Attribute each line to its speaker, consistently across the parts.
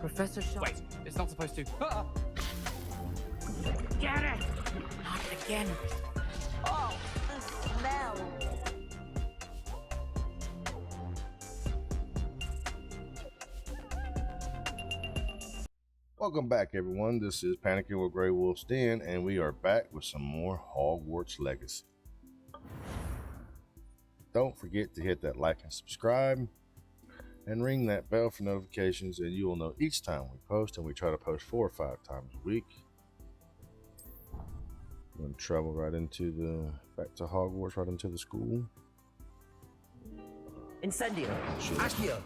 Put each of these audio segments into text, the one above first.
Speaker 1: Professor Shot.
Speaker 2: Wait, it's not supposed to.
Speaker 1: Get it! Not again.
Speaker 3: Oh, the smell.
Speaker 4: Welcome back, everyone. This is Panicking with GreyWolfs Den, and we are back with some more Hogwarts Legacy. Don't forget to hit that like and subscribe, and ring that bell for notifications, and you will know each time we post, and we try to post 4 or 5 times a week. I'm going to travel right into back to Hogwarts, right into the school.
Speaker 1: Incendio. Accio.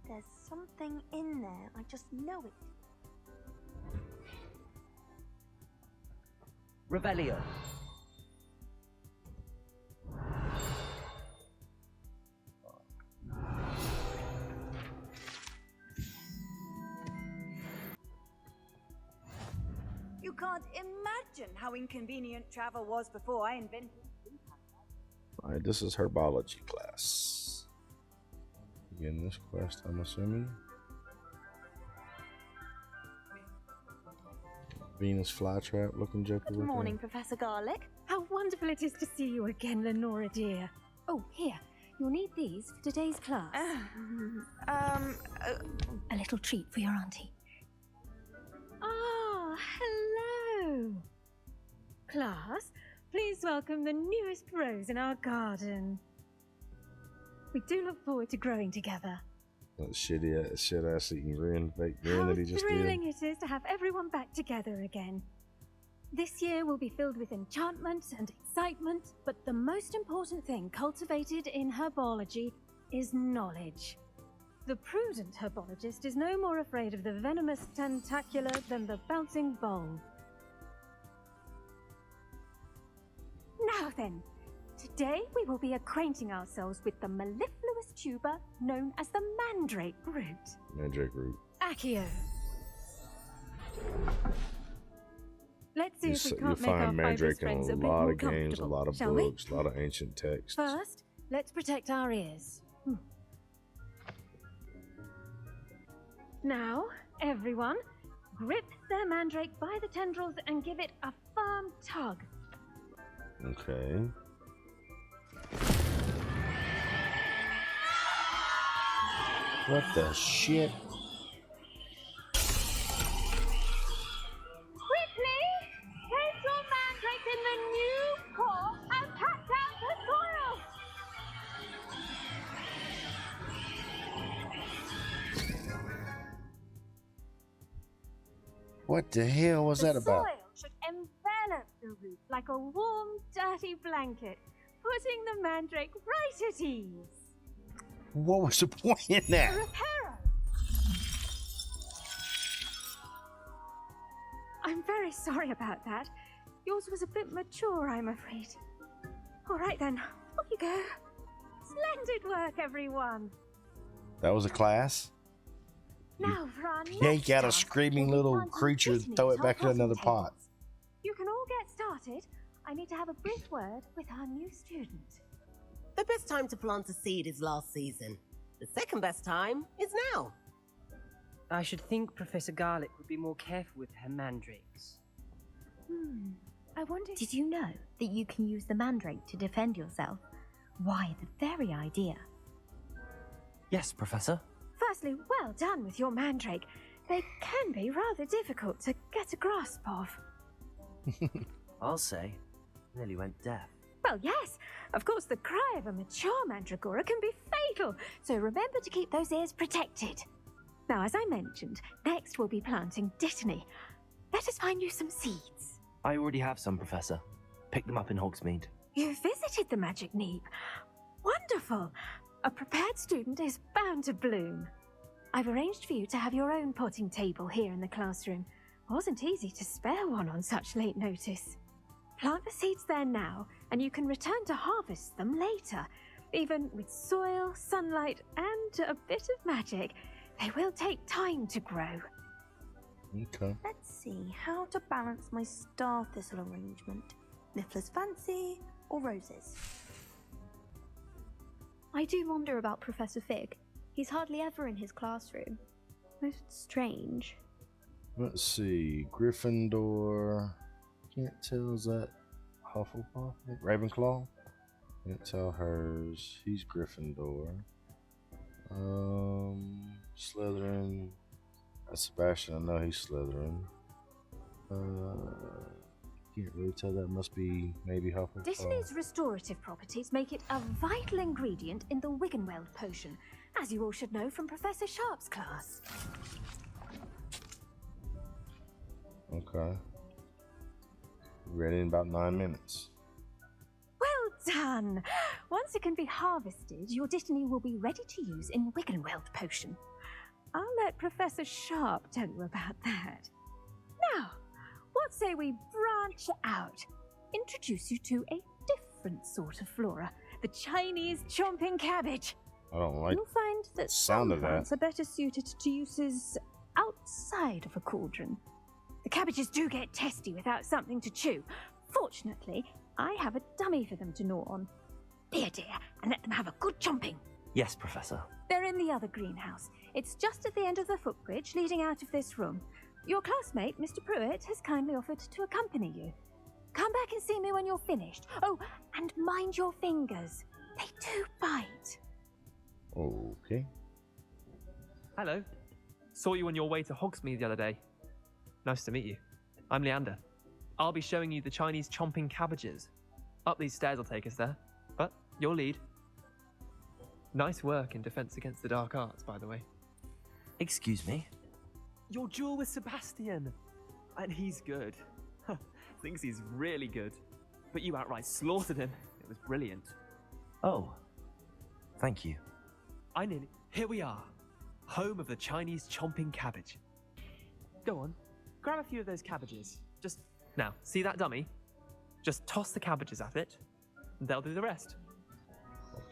Speaker 3: There's something in there. I just know it.
Speaker 1: Revelio.
Speaker 5: You can't imagine how inconvenient travel was before I invented it.
Speaker 4: Alright, this is herbology class. Begin this quest, I'm assuming. Venus flytrap looking joker.
Speaker 3: Good morning, Professor Garlic.
Speaker 6: How wonderful it is to see you again, Lenora dear. Oh, here, you'll need these for today's class. A little treat for your auntie. Ah, hello. Class, please welcome the newest rose in our garden. We do look forward to growing together.
Speaker 4: That shit-ass eating grin, fake grin that he just
Speaker 6: How
Speaker 4: did.
Speaker 6: thrilling it is to have everyone back together again. This year will be filled with enchantment and excitement, but the most important thing cultivated in herbology is knowledge. The prudent herbologist is no more afraid of the venomous tentacular than the bouncing bulb. Now then, today we will be acquainting ourselves with the mellifluous tuber known as the mandrake root.
Speaker 4: Mandrake root.
Speaker 6: Accio. Let's see if we
Speaker 4: You
Speaker 6: can't make our
Speaker 4: find
Speaker 6: fibrous
Speaker 4: mandrake in
Speaker 6: friends
Speaker 4: a
Speaker 6: a bit
Speaker 4: lot
Speaker 6: more
Speaker 4: of games, a
Speaker 6: comfortable,
Speaker 4: lot of
Speaker 6: shall we?
Speaker 4: books, a lot of ancient texts.
Speaker 6: First, let's protect our ears. Now, everyone, grip their mandrake by the tendrils and give it a firm tug.
Speaker 4: Okay. What the shit?
Speaker 6: Quickly, place your mandrake in the new core and pat down the soil.
Speaker 4: What the hell was that about?
Speaker 6: The soil should envelop the root like a warm, dirty blanket, putting the mandrake right at ease.
Speaker 4: What was the point in that?
Speaker 6: Reparo! I'm very sorry about that. Yours was a bit mature, I'm afraid. All right then, off you go. Splendid work, everyone.
Speaker 4: That was a class?
Speaker 6: Now for our
Speaker 4: Yank
Speaker 6: next
Speaker 4: out a
Speaker 6: task,
Speaker 4: screaming
Speaker 6: we'll be
Speaker 4: little
Speaker 6: planting
Speaker 4: creature and
Speaker 6: Disney
Speaker 4: throw
Speaker 6: at
Speaker 4: it
Speaker 6: our
Speaker 4: back in
Speaker 6: potting
Speaker 4: another pot.
Speaker 6: tables. You can all get started. I need to have a brief word with our new student.
Speaker 7: The best time to plant a seed is last season. The second best time is now.
Speaker 1: I should think Professor Garlic would be more careful with her mandrakes.
Speaker 6: I wonder.
Speaker 8: Did you know that you can use the mandrake to defend yourself? Why, the very idea.
Speaker 1: Yes, Professor.
Speaker 6: Firstly, well done with your mandrake. They can be rather difficult to get a grasp of.
Speaker 1: I'll say. Nearly went deaf.
Speaker 6: Well, yes, of course, the cry of a mature mandragora can be fatal, so remember to keep those ears protected. Now, as I mentioned, next we'll be planting Dittany. Let us find you some seeds.
Speaker 1: I already have some, Professor. Picked them up in Hogsmeade.
Speaker 6: You visited the Magic Neep. Wonderful. A prepared student is bound to bloom. I've arranged for you to have your own potting table here in the classroom. Wasn't easy to spare one on such late notice. Plant the seeds there now, and you can return to harvest them later. Even with soil, sunlight, and a bit of magic, they will take time to grow.
Speaker 4: Okay.
Speaker 3: Let's see how to balance my star thistle arrangement. Niffler's fancy or roses?
Speaker 8: I do wonder about Professor Fig. He's hardly ever in his classroom. Most strange.
Speaker 4: Let's see. Gryffindor. Can't tell. Is that Hufflepuff? Ravenclaw? Can't tell hers. He's Gryffindor. Slytherin. That's Sebastian. I know he's Slytherin. Can't really tell. That must be maybe Hufflepuff.
Speaker 6: Dittany's restorative properties make it a vital ingredient in the Wiggenweld potion, as you all should know from Professor Sharp's class.
Speaker 4: Okay. Ready in about 9 minutes.
Speaker 6: Well done! Once it can be harvested, your Dittany will be ready to use in Wiggenweld potion. I'll let Professor Sharp tell you about that. Now, what say we branch out? Introduce you to a different sort of flora, the Chinese chomping cabbage.
Speaker 4: I don't like
Speaker 6: You'll find that
Speaker 4: sound
Speaker 6: some
Speaker 4: of that.
Speaker 6: plants are better suited to uses outside of a cauldron. The cabbages do get testy without something to chew. Fortunately, I have a dummy for them to gnaw on. Here, dear, and let them have a good chomping.
Speaker 2: Yes, Professor.
Speaker 6: They're in the other greenhouse. It's just at the end of the footbridge leading out of this room. Your classmate, Mr. Pruitt, has kindly offered to accompany you. Come back and see me when you're finished. Oh, and mind your fingers. They do bite.
Speaker 4: Okay.
Speaker 9: Hello. Saw you on your way to Hogsmeade the other day. Nice to meet you. I'm Leander. I'll be showing you the Chinese chomping cabbages. Up these stairs will take us there, but you'll lead. Nice work in Defense Against the Dark Arts, by the way.
Speaker 2: Excuse me?
Speaker 9: Your duel with Sebastian! And he's good. Thinks he's really good. But you outright slaughtered him. It was brilliant.
Speaker 2: Oh. Thank you.
Speaker 9: Here we are. Home of the Chinese chomping cabbage. Go on. Grab a few of those cabbages. Now, see that dummy? Just toss the cabbages at it, and they'll do the rest.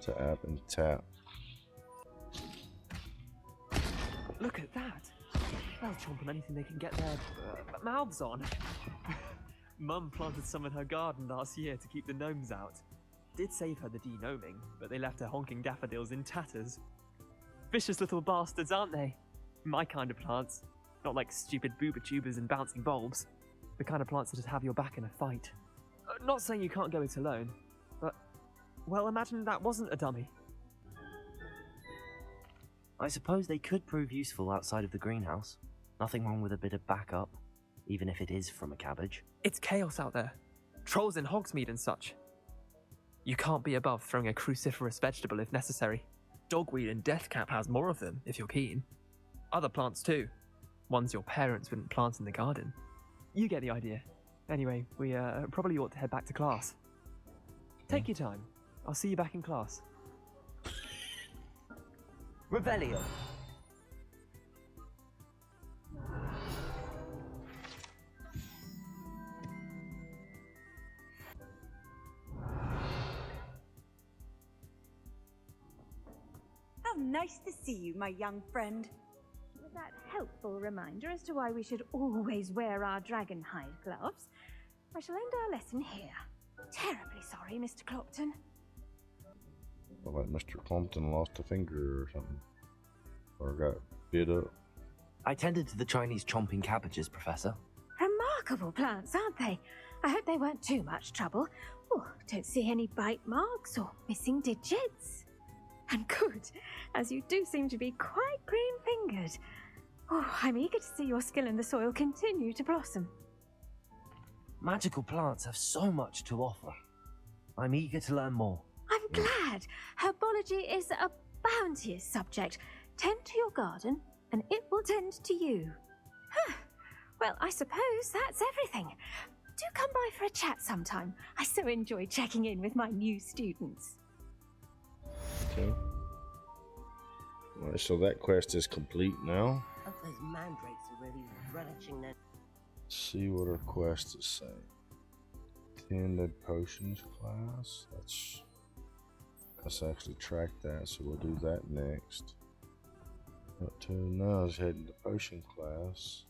Speaker 4: Tap and tap.
Speaker 9: Look at that. They'll chomp on anything they can get their mouths on. Mum planted some in her garden last year to keep the gnomes out. Did save her the de-gnoming, but they left her honking daffodils in tatters. Vicious little bastards, aren't they? My kind of plants. Not like stupid booba tubers and bouncing bulbs. The kind of plants that just have your back in a fight. Not saying you can't go it alone, but, well, imagine that wasn't a dummy.
Speaker 2: I suppose they could prove useful outside of the greenhouse. Nothing wrong with a bit of backup, even if it is from a cabbage.
Speaker 9: It's chaos out there. Trolls in Hogsmeade and such. You can't be above throwing a cruciferous vegetable if necessary. Dogweed and Deathcap has more of them, if you're keen. Other plants too. Ones your parents wouldn't plant in the garden. You get the idea. Anyway, we probably ought to head back to class. Take your time. I'll see you back in class.
Speaker 2: Revelio.
Speaker 5: How nice to see you, my young friend.
Speaker 6: With that helpful reminder as to why we should always wear our dragon hide gloves, I shall end our lesson here. Terribly sorry, Mr. Clopton.
Speaker 4: Like Mr. Clumpton lost a finger or something. Or got bit up.
Speaker 2: I tended to the Chinese chomping cabbages, Professor.
Speaker 6: Remarkable plants, aren't they? I hope they weren't too much trouble. Oh, don't see any bite marks or missing digits. And good, as you do seem to be quite green-fingered. Oh, I'm eager to see your skill in the soil continue to blossom.
Speaker 2: Magical plants have so much to offer. I'm eager to learn more.
Speaker 6: I'm glad. Herbology is a bounteous subject. Tend to your garden, and it will tend to you. Well, I suppose that's everything. Do come by for a chat sometime. I so enjoy checking in with my new students.
Speaker 4: Okay. Alright, so that quest is complete now.
Speaker 7: Hope those mandrakes are really relishing their...
Speaker 4: Let's see what our quest is saying. Attended potions class. Let's actually track that, so we'll do that next. Up to now is heading to potion class.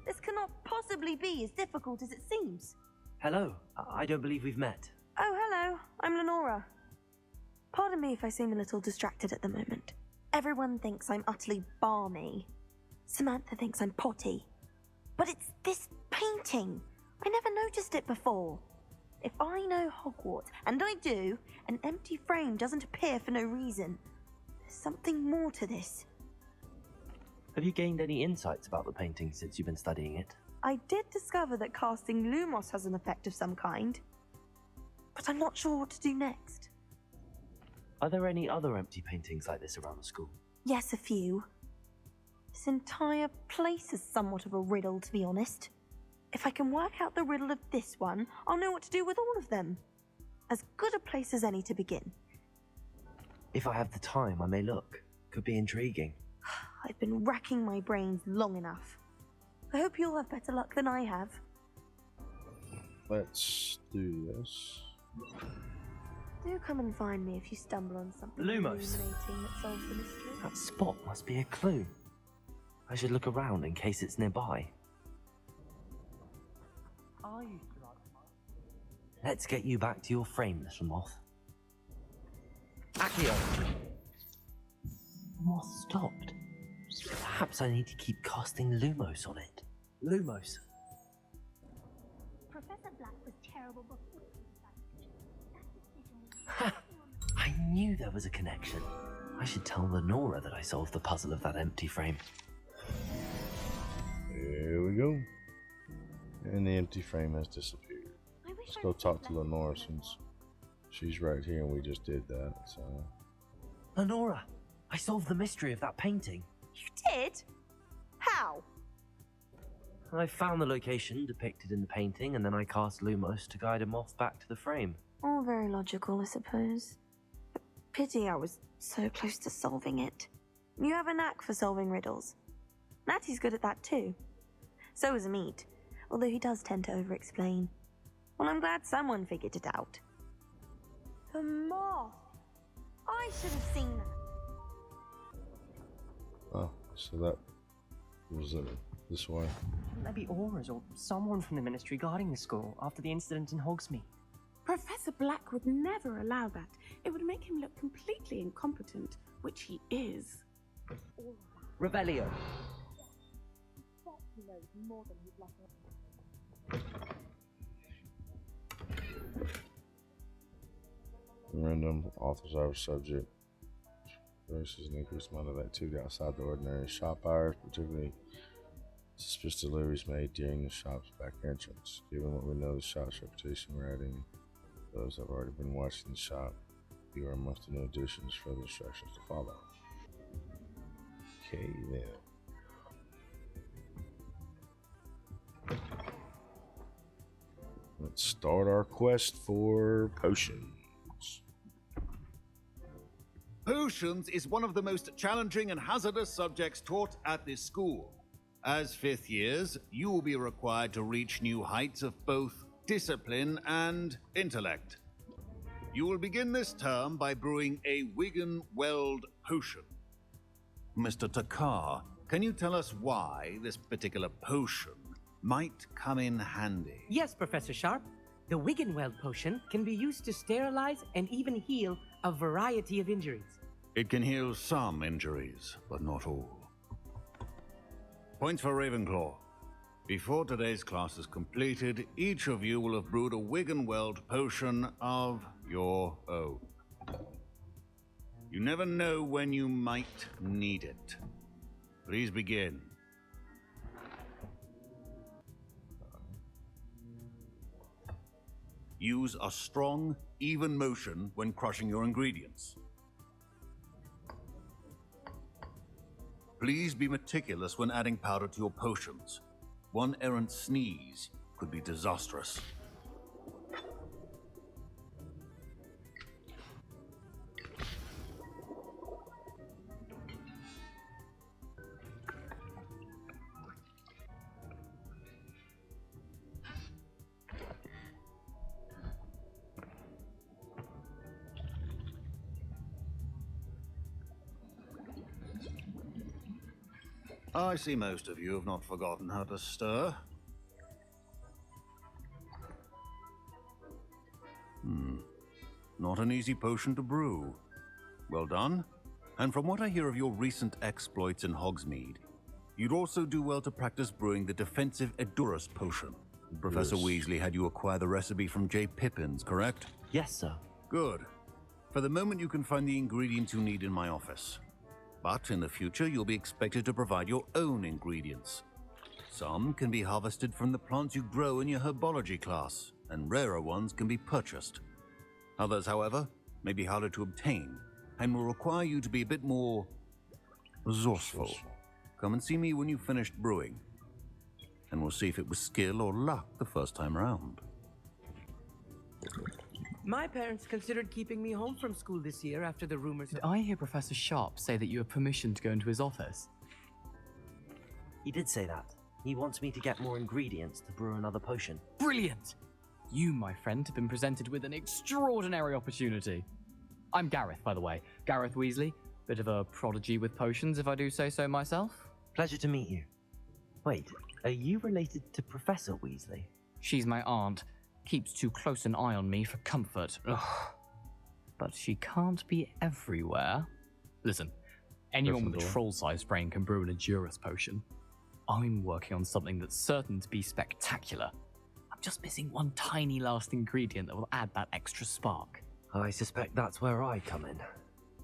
Speaker 3: This cannot possibly be as difficult as it seems.
Speaker 2: Hello. I don't believe we've met.
Speaker 3: Oh, hello. I'm Lenora. Pardon me if I seem a little distracted at the moment. Everyone thinks I'm utterly balmy. Samantha thinks I'm potty. But it's this painting. I never noticed it before. If I know Hogwarts, and I do, an empty frame doesn't appear for no reason. There's something more to this.
Speaker 2: Have you gained any insights about the painting since you've been studying it?
Speaker 3: I did discover that casting Lumos has an effect of some kind. But I'm not sure what to do next.
Speaker 2: Are there any other empty paintings like this around the school?
Speaker 3: Yes, a few. This entire place is somewhat of a riddle, to be honest. If I can work out the riddle of this one, I'll know what to do with all of them. As good a place as any to begin.
Speaker 2: If I have the time, I may look. Could be intriguing.
Speaker 3: I've been racking my brains long enough. I hope you'll have better luck than I have.
Speaker 4: Let's do this.
Speaker 3: Do come and find me if you stumble on something
Speaker 2: Lumos.
Speaker 3: illuminating that solves the mystery.
Speaker 2: That spot must be a clue. I should look around in case it's nearby. Let's get you back to your frame, little moth. Accio! The moth stopped. Perhaps I need to keep casting Lumos on it. Lumos.
Speaker 8: Professor Black was terrible before.
Speaker 2: Ha! I knew there was a connection. I should tell Lenora that I solved the puzzle of that empty frame.
Speaker 4: Here we go. And the empty frame has disappeared. Let's go talk to Lenora since she's right here and we just did that, so...
Speaker 2: Lenora! I solved the mystery of that painting.
Speaker 3: You did? How?
Speaker 2: I found the location depicted in the painting and then I cast Lumos to guide a moth back to the frame.
Speaker 3: All very logical, I suppose. But pity I was so close to solving it. You have a knack for solving riddles. Natty's good at that too. So is Amit, although he does tend to over-explain. Well, I'm glad someone figured it out. The moth! I should have seen that.
Speaker 4: Oh, so that was this way.
Speaker 1: Maybe Aura's or someone from the Ministry guarding the school after the incident in Hogsmeade.
Speaker 10: Professor Black would never allow that. It would make him look completely incompetent, which he is.
Speaker 1: Revelio.
Speaker 4: Random author's hours subject. Versus an increased amount of activity outside the ordinary shop hours, particularly suspicious deliveries made during the shop's back entrance. Given what we know of the shop's reputation, we're adding those have already been watching the shop. You are amongst the new additions, further instructions to follow. Okay then. Let's start our quest for potions.
Speaker 11: Potions is one of the most challenging and hazardous subjects taught at this school. As fifth years, you will be required to reach new heights of both discipline and intellect. You will begin this term by brewing a Wigan Weld potion. Mr. Takar, can you tell us why this particular potion might come in handy?
Speaker 12: Yes, Professor Sharp. The Wiggenweld potion can be used to sterilize and even heal a variety of injuries.
Speaker 11: It can heal some injuries, but not all. Points for Ravenclaw. Before today's class is completed, each of you will have brewed a Wiggenweld potion of your own. You never know when you might need it. Please begin. Use a strong, even motion when crushing your ingredients. Please be meticulous when adding powder to your potions. One errant sneeze could be disastrous. I see most of you have not forgotten how to stir. Not an easy potion to brew. Well done. And from what I hear of your recent exploits in Hogsmeade, you'd also do well to practice brewing the defensive Edurus potion. Professor Weasley had you acquire the recipe from J. Pippin's, correct?
Speaker 2: Yes, sir.
Speaker 11: Good. For the moment, you can find the ingredients you need in my office. But in the future, you'll be expected to provide your own ingredients. Some can be harvested from the plants you grow in your herbology class, and rarer ones can be purchased. Others, however, may be harder to obtain, and will require you to be a bit more resourceful. Come and see me when you've finished brewing, and we'll see if it was skill or luck the first time around.
Speaker 12: My parents considered keeping me home from school this year after the rumors.
Speaker 13: Did I hear Professor Sharp say that you have permission to go into his office?
Speaker 2: He did say that. He wants me to get more ingredients to brew another potion.
Speaker 13: Brilliant! You, my friend, have been presented with an extraordinary opportunity. I'm Gareth, by the way. Gareth Weasley. Bit of a prodigy with potions, if I do say so myself.
Speaker 2: Pleasure to meet you. Wait, are you related to Professor Weasley?
Speaker 13: She's my aunt. Keeps too close an eye on me for comfort. Ugh. But she can't be everywhere. Listen, anyone with a troll-sized brain can brew an Edurus potion. I'm working on something that's certain to be spectacular. I'm just missing one tiny last ingredient that will add that extra spark.
Speaker 2: I suspect that's where I come in.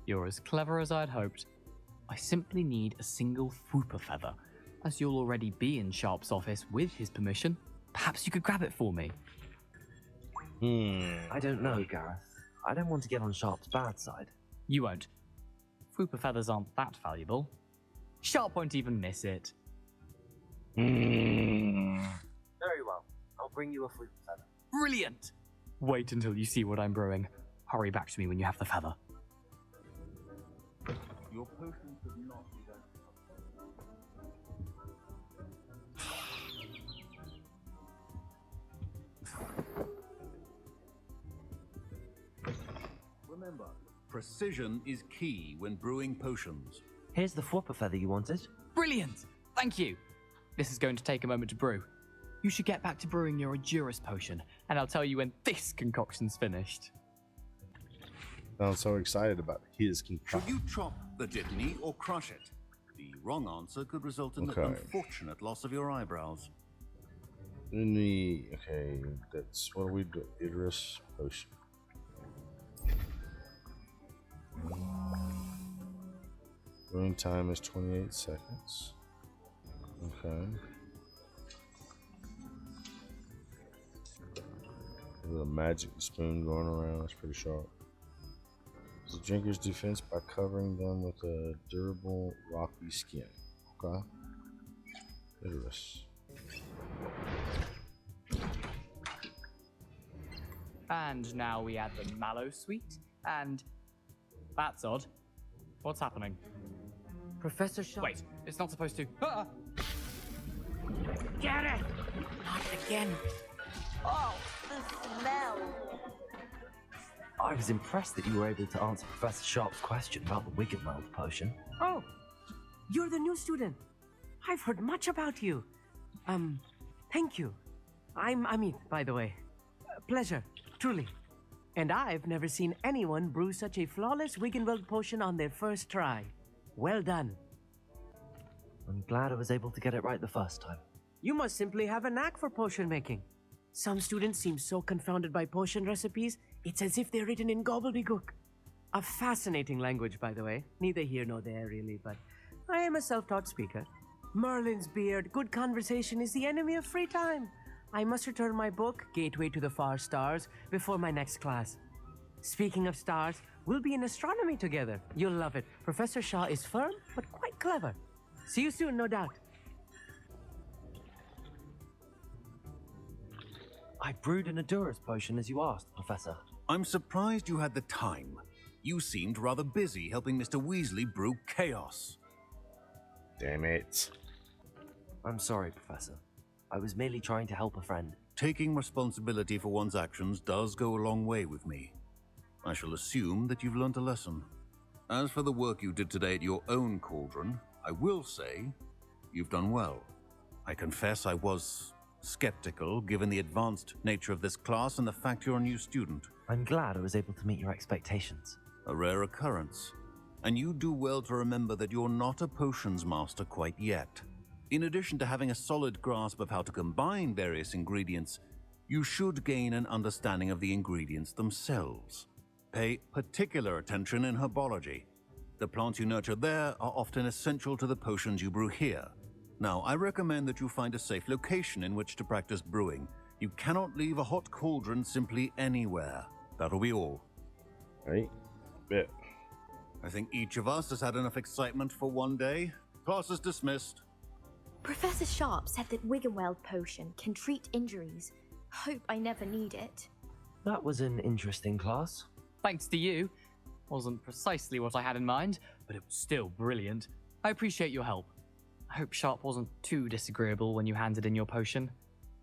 Speaker 13: You're as clever as I'd hoped. I simply need a single Fwooper feather. As you'll already be in Sharp's office with his permission, perhaps you could grab it for me.
Speaker 2: I don't know, Gareth. I don't want to get on Sharp's bad side.
Speaker 13: You won't. Fwooper feathers aren't that valuable. Sharp won't even miss it.
Speaker 2: Very well. I'll bring you a Fwooper feather.
Speaker 13: Brilliant! Wait until you see what I'm brewing. Hurry back to me when you have the feather.
Speaker 11: Your potion could not be done. Remember, precision is key when brewing potions.
Speaker 2: Here's the Fwooper feather you wanted.
Speaker 13: Brilliant! Thank you! This is going to take a moment to brew. You should get back to brewing your Edurus potion, and I'll tell you when this concoction's finished.
Speaker 4: I'm so excited about his concoction.
Speaker 11: Should you chop the dittany or crush it? The wrong answer could result in the unfortunate loss of your eyebrows.
Speaker 4: Okay, that's what we do. Edurus potion. Brewing time is 28 seconds. Okay. There's a magic spoon going around. That's pretty sharp. The drinker's defense by covering them with a durable, rocky skin. Okay. Edurus.
Speaker 13: And now we add the mallow sweet, and that's odd. What's happening?
Speaker 12: Professor Sharp.
Speaker 13: Wait, it's not supposed to. Ah!
Speaker 12: Get it! Not again.
Speaker 3: Oh, the smell.
Speaker 2: I was impressed that you were able to answer Professor Sharp's question about the Wiggenweld potion.
Speaker 12: Oh, you're the new student. I've heard much about you. Thank you. I'm Amit, by the way. Pleasure, truly. And I've never seen anyone brew such a flawless Wiggenweld potion on their first try. Well done.
Speaker 2: I'm glad I was able to get it right the first time.
Speaker 12: You must simply have a knack for potion making. Some students seem so confounded by potion recipes, it's as if they're written in gobbledygook. A fascinating language, by the way. Neither here nor there, really, but I am a self-taught speaker. Merlin's beard, good conversation is the enemy of free time. I must return my book, Gateway to the Far Stars, before my next class. Speaking of stars, we'll be in astronomy together. You'll love it. Professor Shaw is firm, but quite clever. See you soon, no doubt.
Speaker 2: I brewed an Edurus potion as you asked, Professor.
Speaker 11: I'm surprised you had the time. You seemed rather busy helping Mr. Weasley brew chaos.
Speaker 4: Damn it.
Speaker 2: I'm sorry, Professor. I was merely trying to help a friend.
Speaker 11: Taking responsibility for one's actions does go a long way with me. I shall assume that you've learnt a lesson. As for the work you did today at your own cauldron, I will say you've done well. I confess I was skeptical given the advanced nature of this class and the fact you're a new student.
Speaker 2: I'm glad I was able to meet your expectations.
Speaker 11: a rare occurrence. And you do well to remember that you're not a potions master quite yet. In addition to having a solid grasp of how to combine various ingredients, you should gain an understanding of the ingredients themselves. Pay particular attention in herbology. The plants you nurture there are often essential to the potions you brew here. Now, I recommend that you find a safe location in which to practice brewing. You cannot leave a hot cauldron simply anywhere. That'll be all.
Speaker 4: Right? Bet.
Speaker 11: I think each of us has had enough excitement for one day. Class is dismissed.
Speaker 8: Professor Sharp said that Wiggenweld potion can treat injuries. Hope I never need it.
Speaker 2: That was an interesting class.
Speaker 13: Thanks to you. Wasn't precisely what I had in mind, but it was still brilliant. I appreciate your help. I hope Sharp wasn't too disagreeable when you handed in your potion.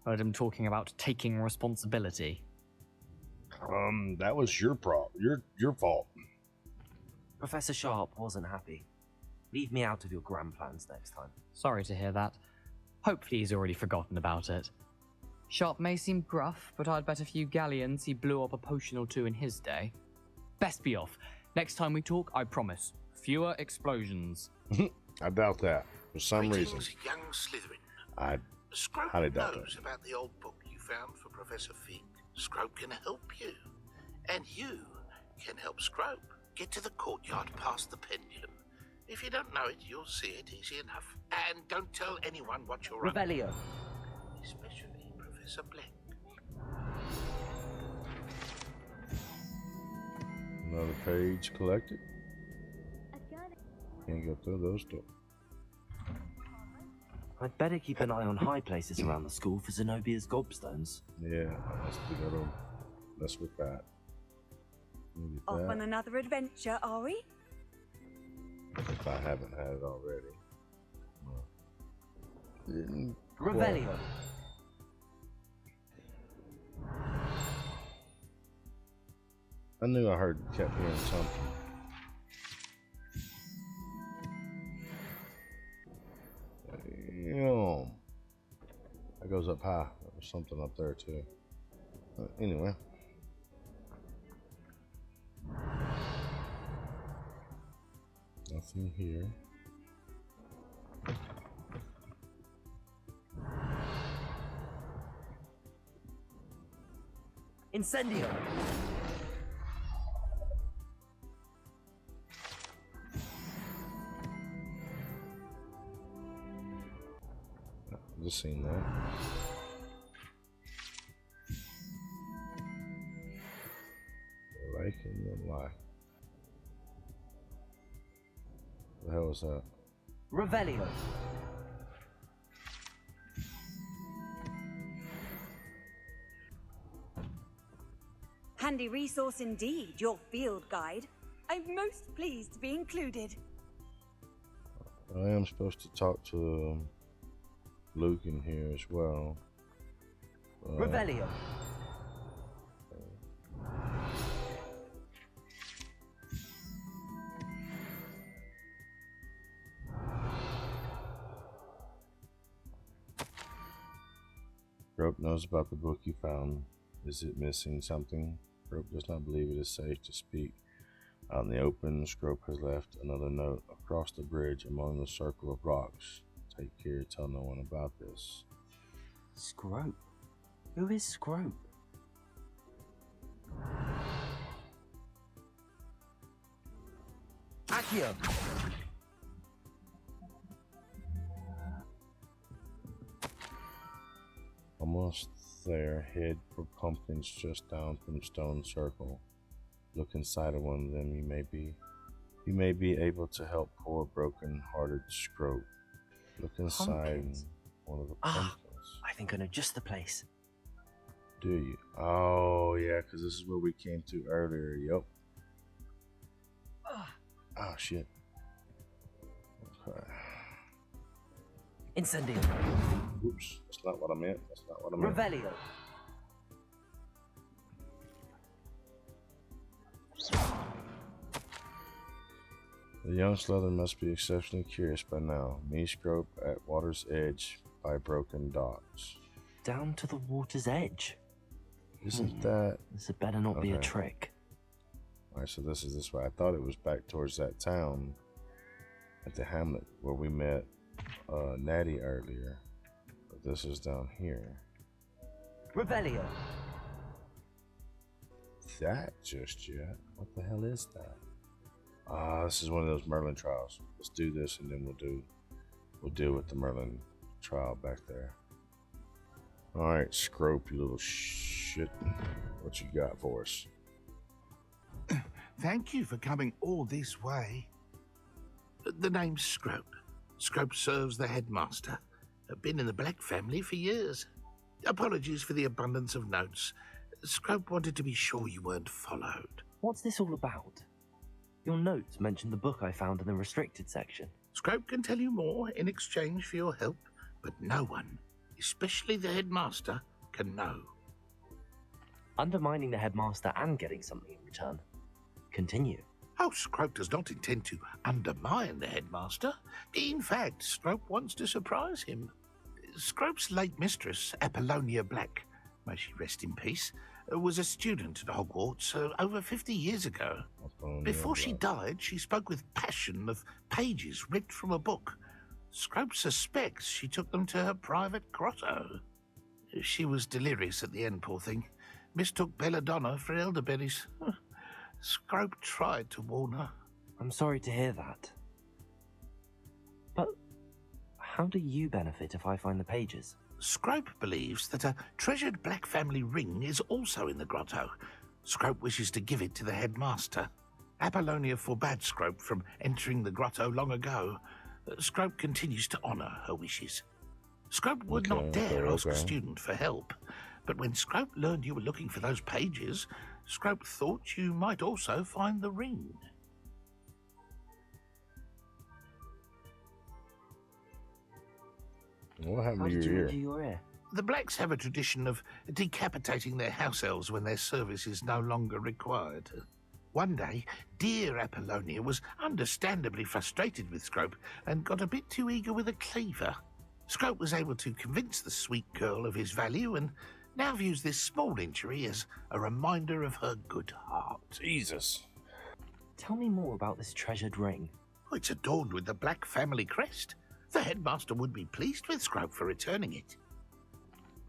Speaker 13: Heard him talking about taking responsibility.
Speaker 4: That was your your fault.
Speaker 2: Professor Sharp wasn't happy. Leave me out of your grand plans next time.
Speaker 13: Sorry to hear that. Hopefully he's already forgotten about it. Sharp may seem gruff, but I'd bet a few galleons he blew up a potion or two in his day. Best be off. Next time we talk, I promise. Fewer explosions.
Speaker 4: I doubt that, for some reason.
Speaker 14: Greetings, young Slytherin.
Speaker 4: I
Speaker 14: Scrope
Speaker 4: highly doubt
Speaker 14: knows
Speaker 4: that.
Speaker 14: about the old book you found for Professor Fig. Scrope can help you. And you can help Scrope get to the courtyard past the pendulum. If you don't know it, you'll see it easy enough. And don't tell anyone what you're up to.
Speaker 1: Revelio.
Speaker 14: Especially Professor Black.
Speaker 4: Another page collected. Can't go through those doors.
Speaker 2: I'd better keep an eye on high places around the school for Zenobia's gobstones.
Speaker 4: Yeah, let's do that. Mess with that. Maybe
Speaker 5: Off
Speaker 4: that.
Speaker 5: on another adventure, are we?
Speaker 4: If I haven't had it already. Well,
Speaker 1: Revelio.
Speaker 4: I knew I kept hearing something. Damn. That goes up high. There was something up there too. Anyway. Nothing here.
Speaker 1: Incendio.
Speaker 4: Just seen that. Liking the lie. What the hell was that?
Speaker 1: Revelio.
Speaker 5: Handy resource indeed, your field guide. I'm most pleased to be included.
Speaker 4: I am supposed to talk to Luke in here as well.
Speaker 1: Revelio.
Speaker 4: Grope knows about the book you found. Is it missing something? Grope does not believe it is safe to speak out in the open. Scrope has left another note across the bridge among the circle of rocks. Take care, tell no one about this.
Speaker 2: Scrope? Who is Scrope?
Speaker 1: Accio.
Speaker 4: Almost there. Head for pumpkins just down from Stone Circle. Look inside of one of them. You may be able to help poor broken-hearted Scrope. Look inside
Speaker 2: Pumpkins?
Speaker 4: one of the pumpkins.
Speaker 2: I think I know just the place.
Speaker 4: Do you? Oh yeah, because this is where we came to earlier. Yup. Oh shit. Okay.
Speaker 1: Incendio.
Speaker 4: Oops, that's not what I meant. That's not what I meant.
Speaker 1: Revelio.
Speaker 4: The young Slytherin must be exceptionally curious by now. Me Scrope at water's edge by broken docks.
Speaker 2: Down to the water's edge?
Speaker 4: Isn't that...
Speaker 2: This had better not be a
Speaker 4: Okay.
Speaker 2: trick.
Speaker 4: Alright, so this is this way. I thought it was back towards that town at the hamlet where we met Natty earlier. But this is down here.
Speaker 1: Revelio.
Speaker 4: That just yet? What the hell is that? This is one of those Merlin trials. Let's do this and then we'll deal with the Merlin trial back there. Alright, Scrope, you little shit. What you got for us?
Speaker 14: Thank you for coming all this way. The name's Scrope. Scrope serves the headmaster. I've been in the Black family for years. Apologies for the abundance of notes. Scrope wanted to be sure you weren't followed.
Speaker 2: What's this all about? Your notes mentioned the book I found in the restricted section.
Speaker 14: Scrope can tell you more in exchange for your help, but no one, especially the headmaster, can know.
Speaker 2: Undermining the headmaster and getting something in return. Continue.
Speaker 14: Oh, Scrope does not intend to undermine the headmaster. In fact, Scrope wants to surprise him. Scrope's late mistress, Apollonia Black, may she rest in peace, was a student at Hogwarts over 50 years ago. Before she died, she spoke with passion of pages ripped from a book. Scrope suspects she took them to her private grotto. She was delirious at the end, poor thing. Mistook belladonna for elderberries. Scrope tried to warn her.
Speaker 2: I'm sorry to hear that. But how do you benefit if I find the pages?
Speaker 14: Scrope believes that a treasured Black family ring is also in the grotto. Scrope wishes to give it to the headmaster. Apollonia forbade Scrope from entering the grotto long ago. Scrope continues to honour her wishes. Scrope would not dare ask a student for help, but when Scrope learned you were looking for those pages, Scrope thought you might also find the ring.
Speaker 4: What happened to your ear?
Speaker 14: The Blacks have a tradition of decapitating their house elves when their service is no longer required. One day, dear Apollonia was understandably frustrated with Scrope and got a bit too eager with a cleaver. Scrope was able to convince the sweet girl of his value and now views this small injury as a reminder of her good heart.
Speaker 4: Jesus.
Speaker 2: Tell me more about this treasured ring.
Speaker 14: It's adorned with the Black family crest. The headmaster would be pleased with Scrope for returning it.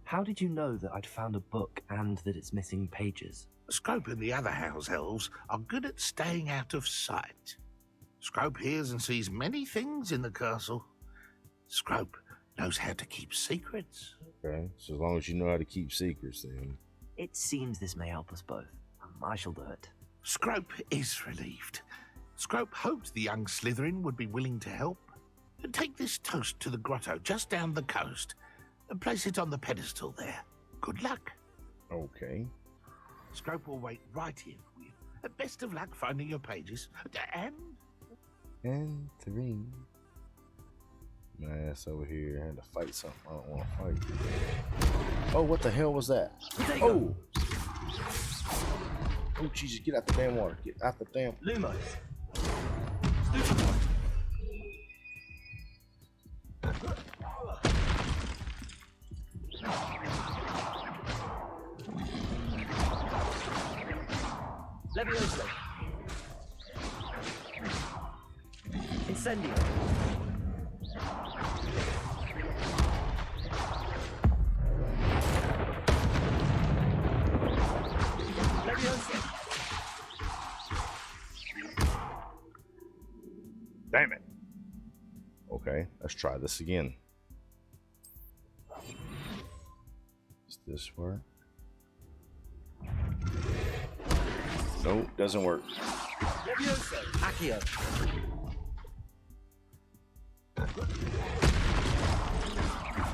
Speaker 2: How did you know that I'd found a book and that it's missing pages?
Speaker 14: Scrope and the other house elves are good at staying out of sight. Scrope hears and sees many things in the castle. Scrope knows how to keep secrets.
Speaker 4: Okay, so as long as you know how to keep secrets, then.
Speaker 2: It seems this may help us both. I shall do it.
Speaker 14: Scrope is relieved. Scrope hoped the young Slytherin would be willing to help. Take this toast to the grotto just down the coast and place it on the pedestal there. Good luck.
Speaker 4: Okay.
Speaker 14: Scrope will wait right here for you. Best of luck finding your pages.
Speaker 4: And 3. My ass over here had to fight something I don't want to fight. Oh, what the hell was that? Oh! Oh, Jesus, get out the damn water. Get out the damn...
Speaker 1: Lumos. Levioso. Incendio. Levioso.
Speaker 4: Damn it. Okay, let's try this again. Does this work? Nope, doesn't work.
Speaker 1: Levioso. Accio.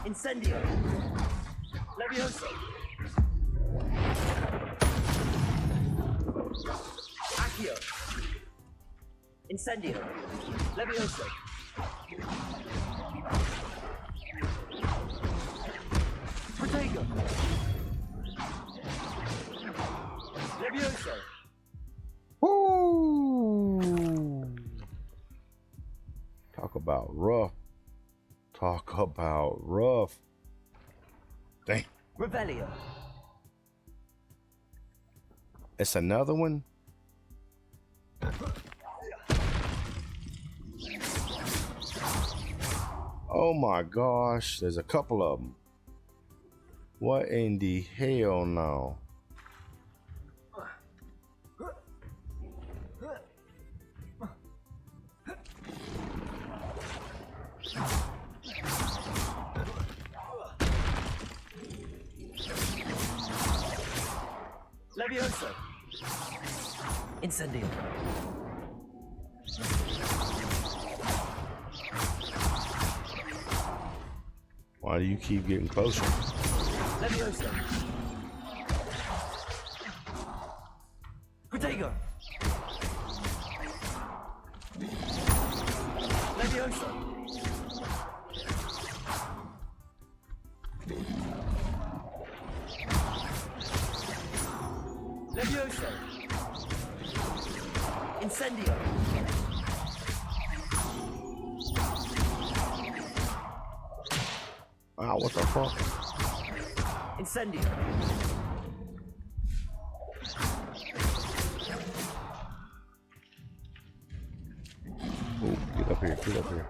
Speaker 1: Incendio. Levioso. Accio. Incendio. Levioso. Protego. Levioso.
Speaker 4: Woo! Talk about rough. Talk about rough. Dang.
Speaker 1: Revelio.
Speaker 4: It's another one? Oh my gosh, there's a couple of them. What in the hell now?
Speaker 2: Levioso! Incendio!
Speaker 4: Why do you keep getting closer?
Speaker 2: Levioso! Protego! Levioso! Levioso! Incendio!
Speaker 4: Ah, what the fuck?
Speaker 2: Incendio!
Speaker 4: Oh, get up here, get up here.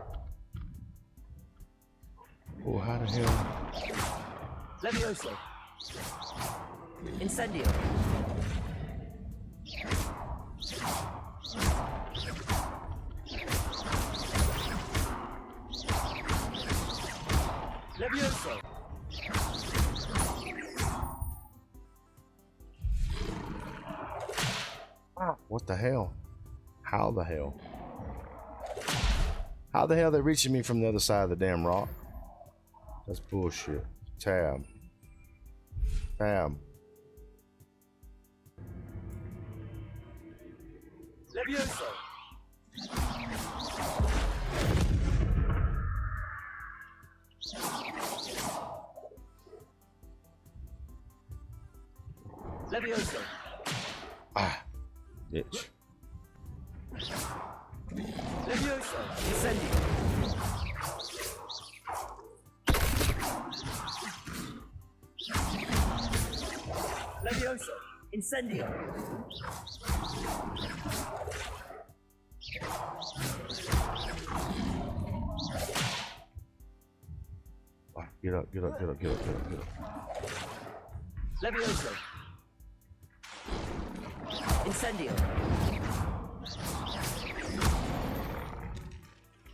Speaker 4: Oh, how the hell?
Speaker 2: Levioso! Incendio! Levioso!
Speaker 4: What the hell? How the hell? How the hell are they reaching me from the other side of the damn rock? That's bullshit. Tab. Tab.
Speaker 2: Levioso! Levioso!
Speaker 4: Ah, bitch.
Speaker 2: Levioso! Incendio! Levioso! Incendio!
Speaker 4: Ah, get up, get up, get up, get up, get up, get up.
Speaker 2: Levioso! Incendio!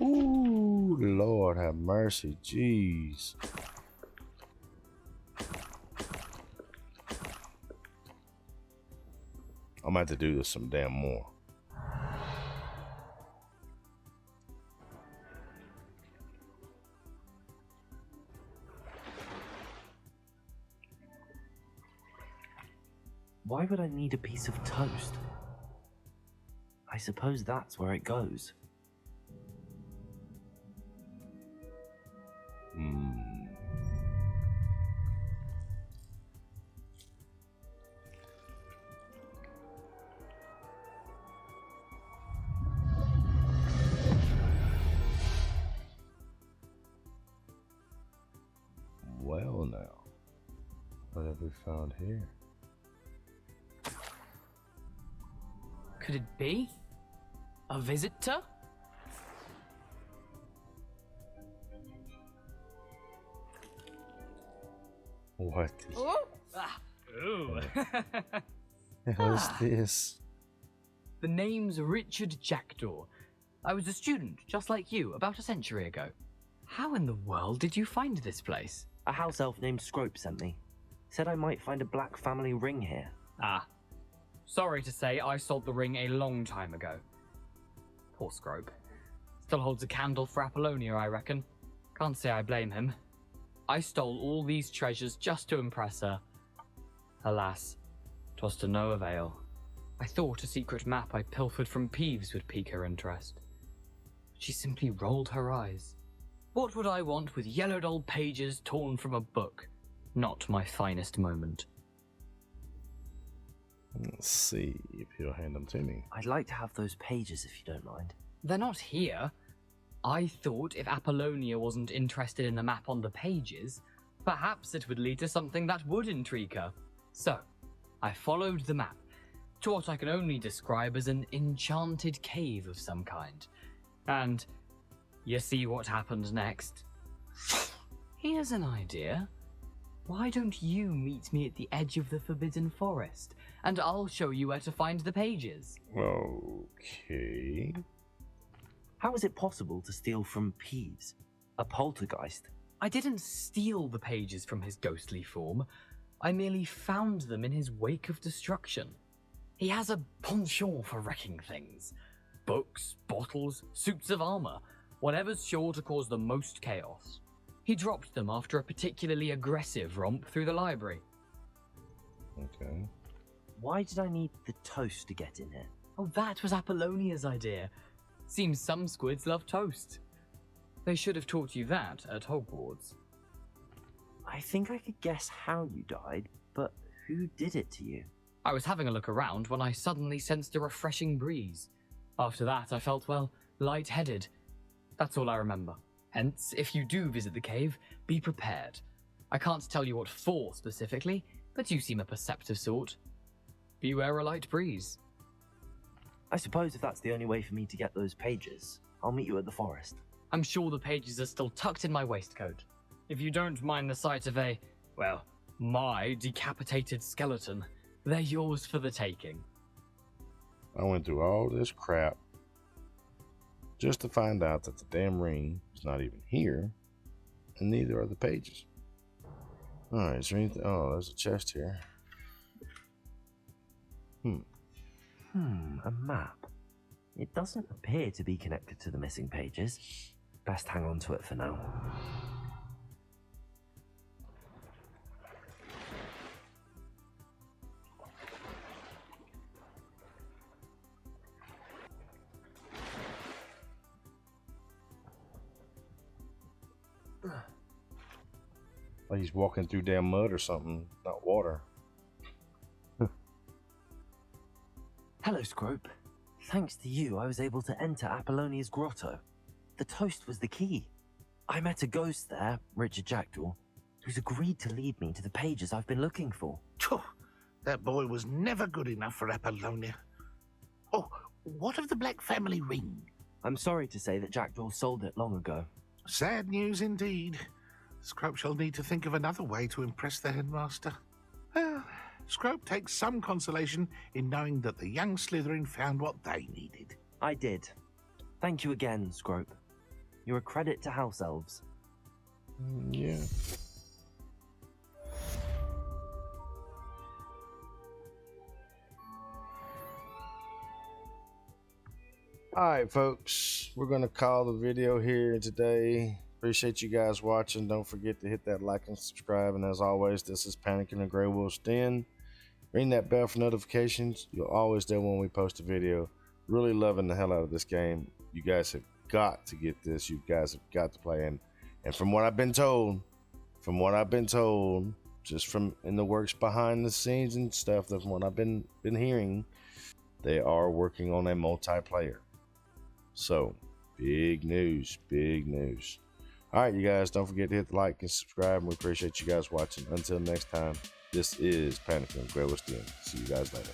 Speaker 4: Ooh, Lord have mercy, jeez. I'm gonna have to do this some damn more.
Speaker 2: Why would I need a piece of toast? I suppose that's where it goes.
Speaker 4: Well now, what have we found here?
Speaker 15: Could it be? A visitor?
Speaker 4: What is
Speaker 15: Oh! Ah. Ooh.
Speaker 4: the hell is this?
Speaker 15: The name's Richard Jackdaw. I was a student, just like you, about a century ago. How in the world did you find this place?
Speaker 2: A house elf named Scrope sent me. Said I might find a black family ring here.
Speaker 15: Ah. Sorry to say, I sold the ring a long time ago. Poor Scrope. Still holds a candle for Apollonia, I reckon. Can't say I blame him. I stole all these treasures just to impress her. Alas, 'twas to no avail. I thought a secret map I pilfered from Peeves would pique her interest. She simply rolled her eyes. What would I want with yellowed old pages torn from a book? Not my finest moment.
Speaker 4: Let's see if he'll hand them to me.
Speaker 2: I'd like to have those pages if you don't mind.
Speaker 15: They're not here. I thought if Apollonia wasn't interested in the map on the pages, perhaps it would lead to something that would intrigue her. So, I followed the map, to what I can only describe as an enchanted cave of some kind. And you see what happened next? Here's an idea. Why don't you meet me at the edge of the Forbidden Forest, and I'll show you where to find the pages?
Speaker 4: Okay.
Speaker 2: How is it possible to steal from Peeves, a poltergeist?
Speaker 15: I didn't steal the pages from his ghostly form. I merely found them in his wake of destruction. He has a penchant for wrecking things. Books, bottles, suits of armor, whatever's sure to cause the most chaos. He dropped them after a particularly aggressive romp through the library.
Speaker 4: Okay.
Speaker 2: Why did I need the toast to get in here?
Speaker 15: Oh, that was Apollonia's idea. Seems some squids love toast. They should have taught you that at Hogwarts.
Speaker 2: I think I could guess how you died, but who did it to you?
Speaker 15: I was having a look around when I suddenly sensed a refreshing breeze. After that, I felt, well, lightheaded. That's all I remember. Hence, if you do visit the cave, be prepared. I can't tell you what for specifically, but you seem a perceptive sort. Beware a light breeze.
Speaker 2: I suppose if that's the only way for me to get those pages, I'll meet you at the forest.
Speaker 15: I'm sure the pages are still tucked in my waistcoat. If you don't mind the sight of a, well, my decapitated skeleton, they're yours for the taking.
Speaker 4: I went through all this crap just to find out that the damn ring is not even here, and neither are the pages. Alright, is there anything? Oh, there's a chest here.
Speaker 2: A map. It doesn't appear to be connected to the missing pages. Best hang on to it for now.
Speaker 4: Like he's walking through damn mud or something, not water.
Speaker 2: Hello, Scrope. Thanks to you, I was able to enter Apollonia's grotto. The toast was the key. I met a ghost there, Richard Jackdaw, who's agreed to lead me to the pages I've been looking for.
Speaker 14: That boy was never good enough for Apollonia. Oh, what of the Black family ring?
Speaker 2: I'm sorry to say that Jackdaw sold it long ago.
Speaker 14: Sad news indeed. Scrope shall need to think of another way to impress the headmaster. Well, Scrope takes some consolation in knowing that the young Slytherin found what they needed.
Speaker 2: I did. Thank you again, Scrope. You're a credit to House Elves.
Speaker 4: Yeah. Alright, folks. We're going to call the video here today. Appreciate you guys watching. Don't forget to hit that like and subscribe. And as always, this is Panic in the GreyWolfs Den. Ring that bell for notifications. You'll always know when we post a video. Really loving the hell out of this game. You guys have got to get this. You guys have got to play. And from what I've been told, just from in the works behind the scenes and stuff, from what I've been hearing, they are working on a multiplayer. So, big news, big news. Alright, you guys, don't forget to hit the like and subscribe. And we appreciate you guys watching. Until next time, this is Panic in the GreyWolfs Den. See you guys later.